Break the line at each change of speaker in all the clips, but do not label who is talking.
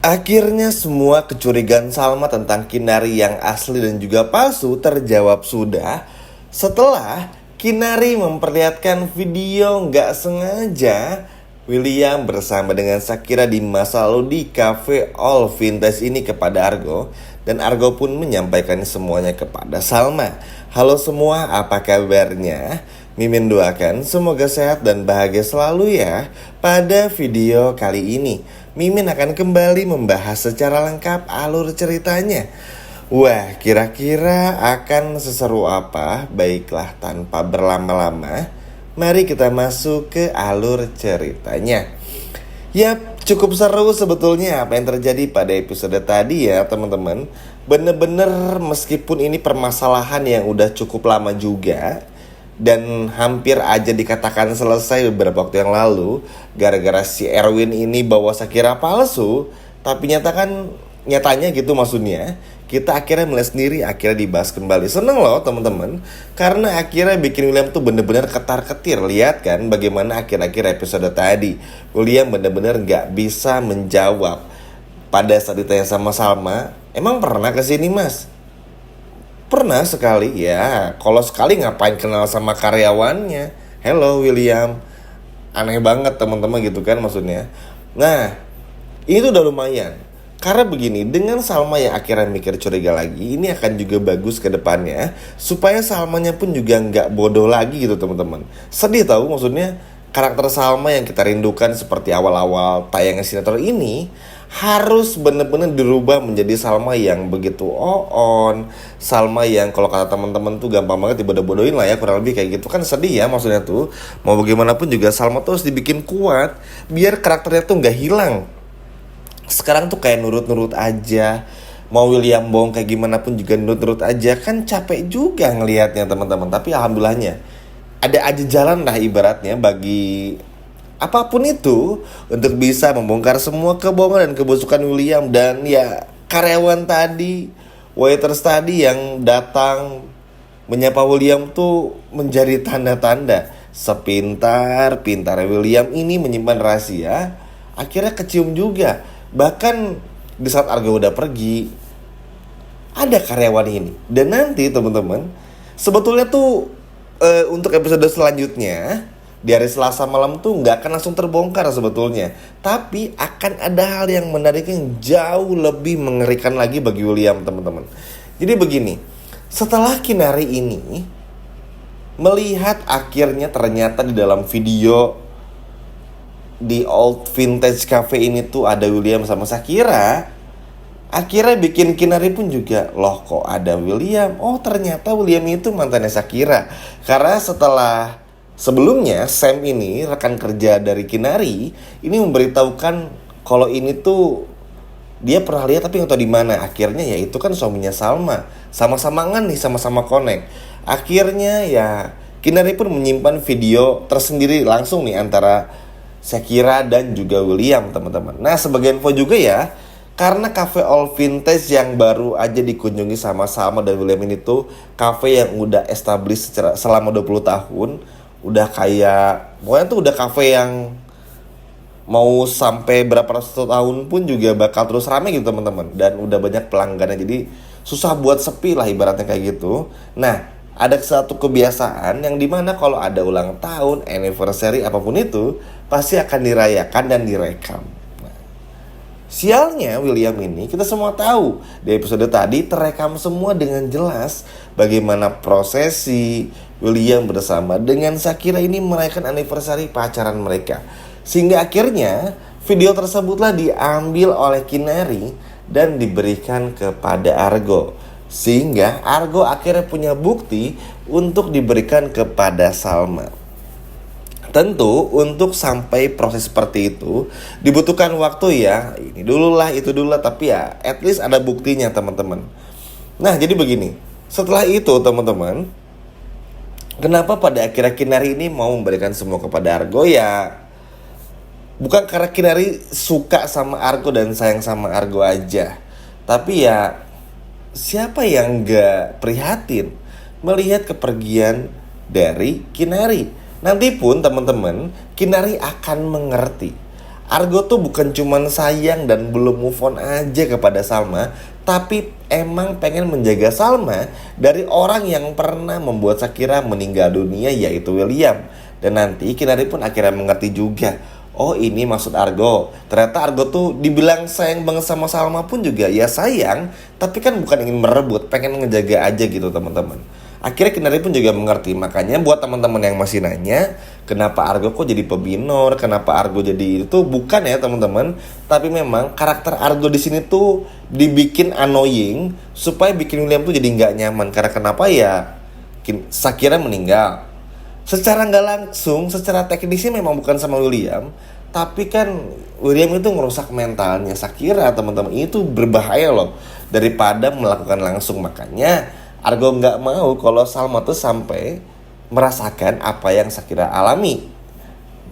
Akhirnya semua kecurigaan Salma tentang Kinari yang asli dan juga palsu terjawab sudah setelah Kinari memperlihatkan video nggak sengaja William bersama dengan Shakira di masa lalu di cafe All Vintage ini kepada Argo. Dan Argo pun menyampaikan semuanya kepada Salma. Halo semua, apa kabarnya? Mimin doakan semoga sehat dan bahagia selalu ya. Pada video kali ini Mimin akan kembali membahas secara lengkap alur ceritanya. Wah, kira-kira akan seseru apa? Baiklah, tanpa berlama-lama, mari kita masuk ke alur ceritanya. Yap, cukup seru sebetulnya apa yang terjadi pada episode tadi ya teman-teman. Bener-bener meskipun ini permasalahan yang udah cukup lama juga dan hampir aja dikatakan selesai beberapa waktu yang lalu gara-gara si Erwin ini bawa Shakira palsu, tapi nyatanya gitu maksudnya. Kita akhirnya melihat sendiri, akhirnya dibahas kembali. Seneng loh teman-teman, karena akhirnya bikin William tuh bener-bener ketar-ketir. Lihat kan bagaimana akhir-akhir episode tadi William bener-bener gak bisa menjawab. Pada saat ditanya sama Salma, emang pernah kesini mas? Pernah sekali ya. Kalau sekali ngapain kenal sama karyawannya? Hello William. Aneh banget teman-teman gitu kan maksudnya. Nah, ini tuh udah lumayan. Karena begini, dengan Salma yang akhirnya mikir curiga lagi, ini akan juga bagus ke depannya, supaya Salmanya pun juga nggak bodoh lagi gitu teman-teman. Sedih tahu maksudnya, karakter Salma yang kita rindukan seperti awal-awal tayangan sinetron ini harus bener-bener dirubah menjadi Salma yang begitu on, Salma yang kalau kata teman-teman tuh gampang banget dibodoh-bodohin lah ya, kurang lebih kayak gitu. Kan sedih ya maksudnya tuh, mau bagaimanapun juga Salma tuh harus dibikin kuat biar karakternya tuh nggak hilang. Sekarang tuh kayak nurut-nurut aja, mau William bohong kayak gimana pun juga nurut-nurut aja. Kan capek juga ngelihatnya teman-teman. Tapi alhamdulillahnya ada aja jalan lah ibaratnya bagi apapun itu untuk bisa membongkar semua kebohongan dan kebusukan William. Dan ya karyawan tadi, waiters tadi yang datang menyapa William tuh menjadi tanda-tanda sepintar-pintar William ini menyimpan rahasia akhirnya kecium juga. Bahkan di saat Argo udah pergi, ada karyawan ini. Dan nanti teman-teman, sebetulnya tuh untuk episode selanjutnya di hari Selasa malam tuh nggak akan langsung terbongkar sebetulnya, tapi akan ada hal yang menarik yang jauh lebih mengerikan lagi bagi William teman-teman. Jadi begini, setelah Kinari ini melihat akhirnya ternyata di dalam video di Old Vintage Cafe ini tuh ada William sama Shakira, akhirnya bikin Kinari pun juga, loh kok ada William? Oh ternyata William itu mantannya Shakira. Karena setelah sebelumnya Sam ini rekan kerja dari Kinari ini memberitahukan kalau ini tuh dia pernah lihat tapi nggak tahu di mana. Akhirnya ya itu kan suaminya Salma, sama-sama nih, sama-sama connect. Akhirnya ya Kinari pun menyimpan video tersendiri langsung nih antara Shakira dan juga William teman-teman. Nah sebagai info juga ya, karena cafe All Vintage yang baru aja dikunjungi sama-sama dan William ini tuh cafe yang udah established selama 20 tahun. Udah kayak, pokoknya tuh udah cafe yang mau sampai berapa ratus tahun pun juga bakal terus rame gitu teman-teman. Dan udah banyak pelanggannya, jadi susah buat sepi lah ibaratnya kayak gitu. Nah ada satu kebiasaan yang dimana kalau ada ulang tahun, anniversary apapun itu pasti akan dirayakan dan direkam. Nah, sialnya William ini kita semua tahu di episode tadi terekam semua dengan jelas bagaimana prosesi William bersama dengan Shakira ini merayakan anniversary pacaran mereka. Sehingga akhirnya video tersebutlah diambil oleh Kinari dan diberikan kepada Argo. Sehingga Argo akhirnya punya bukti untuk diberikan kepada Salma. Tentu untuk sampai proses seperti itu dibutuhkan waktu ya. Ini dulu lah, itu dulu lah, tapi ya at least ada buktinya teman-teman. Nah jadi begini, setelah itu teman-teman, kenapa pada akhirnya Kinari ini mau memberikan semua kepada Argo ya? Bukan karena Kinari suka sama Argo dan sayang sama Argo aja, tapi ya siapa yang gak prihatin melihat kepergian dari Kinari? Nanti pun teman-teman, Kinari akan mengerti Argo tuh bukan cuman sayang dan belum move on aja kepada Salma, tapi emang pengen menjaga Salma dari orang yang pernah membuat Shakira meninggal dunia, yaitu William. Dan nanti Kinari pun akhirnya mengerti juga, oh ini maksud Argo. Ternyata Argo tuh dibilang sayang banget sama Salma pun juga ya sayang, tapi kan bukan ingin merebut, pengen ngejaga aja gitu teman-teman. Akhirnya Kinari pun juga mengerti. Makanya buat teman-teman yang masih nanya, kenapa Argo kok jadi pebinor, kenapa Argo jadi itu, bukan ya teman-teman. Tapi memang karakter Argo di sini tuh dibikin annoying supaya bikin William tuh jadi nggak nyaman. Karena kenapa ya? Shakira meninggal. Secara nggak langsung, secara teknisnya memang bukan sama William, tapi kan William itu ngerusak mentalnya Shakira teman-teman. Itu berbahaya loh daripada melakukan langsung. Makanya Argo nggak mau kalau Salma tuh sampai merasakan apa yang Shakira alami.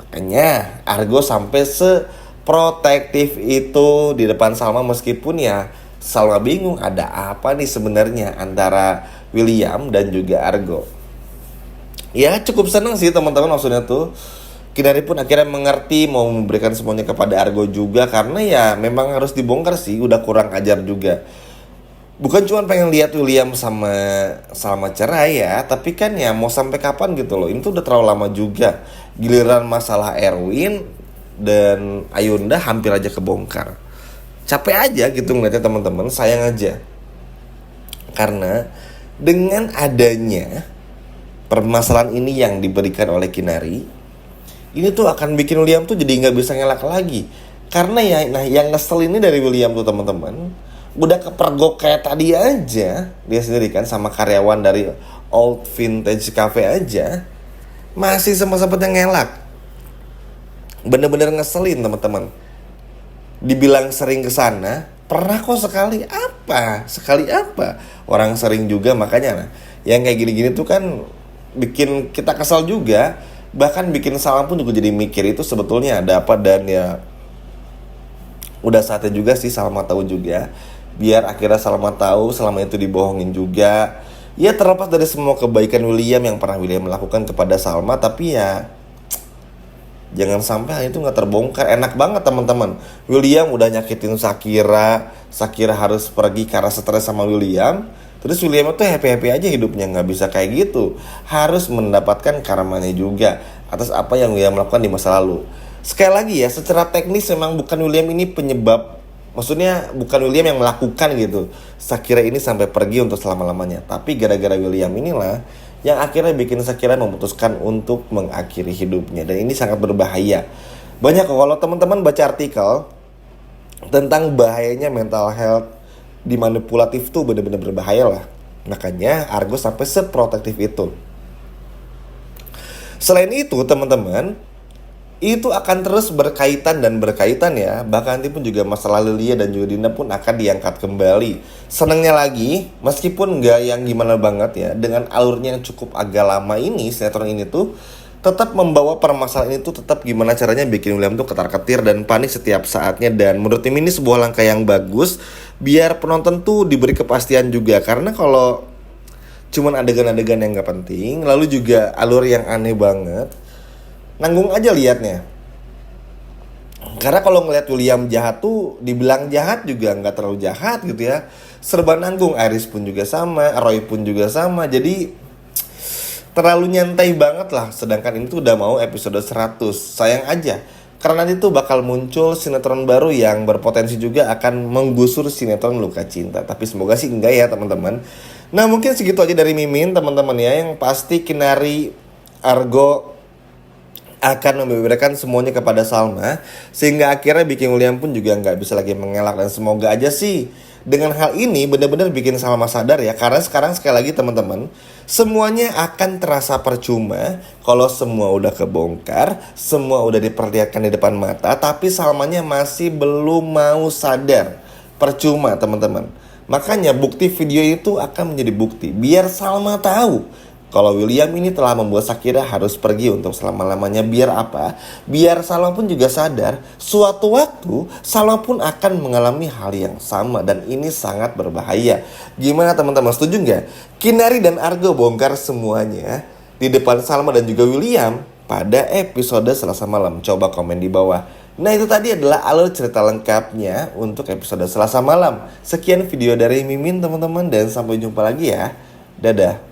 Makanya Argo sampai seprotektif itu di depan Salma, meskipun ya Salma bingung ada apa nih sebenarnya antara William dan juga Argo. Ya cukup seneng sih teman-teman, maksudnya tuh Kinari pun akhirnya mengerti, mau memberikan semuanya kepada Argo juga, karena ya memang harus dibongkar sih, udah kurang ajar juga. Bukan cuma pengen lihat William sama Salma cerai ya, tapi kan ya mau sampai kapan gitu loh. Ini tuh udah terlalu lama juga. Giliran masalah Erwin dan Ayunda hampir aja kebongkar. Capek aja gitu ngeliatnya teman-teman, sayang aja. Karena dengan adanya permasalahan ini yang diberikan oleh Kinari, ini tuh akan bikin William tuh jadi nggak bisa ngelak lagi. Karena ya, nah yang ngesel ini dari William tuh teman-teman, udah kepergok kayak tadi aja dia sendiri kan sama karyawan dari Old Vintage Cafe aja masih sempat-sempatnya ngelak. Bener-bener ngeselin teman-teman. Dibilang sering kesana, pernah kok sekali apa? Orang sering juga, makanya nah, yang kayak gini-gini tuh kan bikin kita kesal juga. Bahkan bikin Salma pun juga jadi mikir itu sebetulnya ada apa. Dan ya udah saatnya juga sih Salma tahu juga, biar akhirnya Salma tahu selama itu dibohongin juga. Ya terlepas dari semua kebaikan William yang pernah William melakukan kepada Salma, tapi ya jangan sampai hal itu gak terbongkar. Enak banget teman-teman, William udah nyakitin Shakira harus pergi karena stres sama William. Terus William itu happy-happy aja hidupnya. Gak bisa kayak gitu, harus mendapatkan karmanya juga atas apa yang William lakukan di masa lalu. Sekali lagi ya, secara teknis memang bukan William ini penyebab. Maksudnya bukan William yang melakukan gitu Shakira ini sampai pergi untuk selama-lamanya. Tapi gara-gara William inilah yang akhirnya bikin Shakira memutuskan untuk mengakhiri hidupnya. Dan ini sangat berbahaya. Banyak kok kalau teman-teman baca artikel tentang bahayanya mental health dimanipulatif tuh bener-bener berbahaya lah. Makanya Argo sampai seprotektif itu. Selain itu teman-teman, itu akan terus berkaitan ya. Bahkan nanti pun juga masalah Lilia dan juga Dinda pun akan diangkat kembali. Senengnya lagi, meskipun nggak yang gimana banget ya, dengan alurnya yang cukup agak lama ini, sinetron ini tuh tetap membawa permasalahan itu, tetap gimana caranya bikin William tuh ketar-ketir dan panik setiap saatnya. Dan menurut tim ini sebuah langkah yang bagus, biar penonton tuh diberi kepastian juga. Karena kalau cuman adegan-adegan yang gak penting, lalu juga alur yang aneh banget, nanggung aja liatnya. Karena kalau ngeliat William jahat tuh, dibilang jahat juga nggak terlalu jahat gitu ya. Serba nanggung. Iris pun juga sama, Roy pun juga sama. Jadi terlalu nyantai banget lah. Sedangkan ini tuh udah mau episode 100. Sayang aja, karena nanti tuh bakal muncul sinetron baru yang berpotensi juga akan menggusur sinetron Luka Cinta. Tapi semoga sih enggak ya teman-teman. Nah mungkin segitu aja dari Mimin teman-teman ya. Yang pasti Kinari Argo akan membeberkan semuanya kepada Salma, sehingga akhirnya bikin William pun juga nggak bisa lagi mengelak. Dan semoga aja sih dengan hal ini benar-benar bikin Salma sadar ya. Karena sekarang sekali lagi teman-teman, semuanya akan terasa percuma kalau semua udah kebongkar, semua udah diperlihatkan di depan mata, tapi Salmanya masih belum mau sadar. Percuma teman-teman. Makanya bukti video itu akan menjadi bukti biar Salma tahu kalau William ini telah membuat Shakira harus pergi untuk selama-lamanya. Biar apa? Biar Salma pun juga sadar, suatu waktu Salma pun akan mengalami hal yang sama. Dan ini sangat berbahaya. Gimana teman-teman, setuju nggak? Kinari dan Argo bongkar semuanya di depan Salma dan juga William pada episode Selasa malam. Coba komen di bawah. Nah itu tadi adalah alur cerita lengkapnya untuk episode Selasa malam. Sekian video dari Mimin teman-teman dan sampai jumpa lagi ya. Dadah.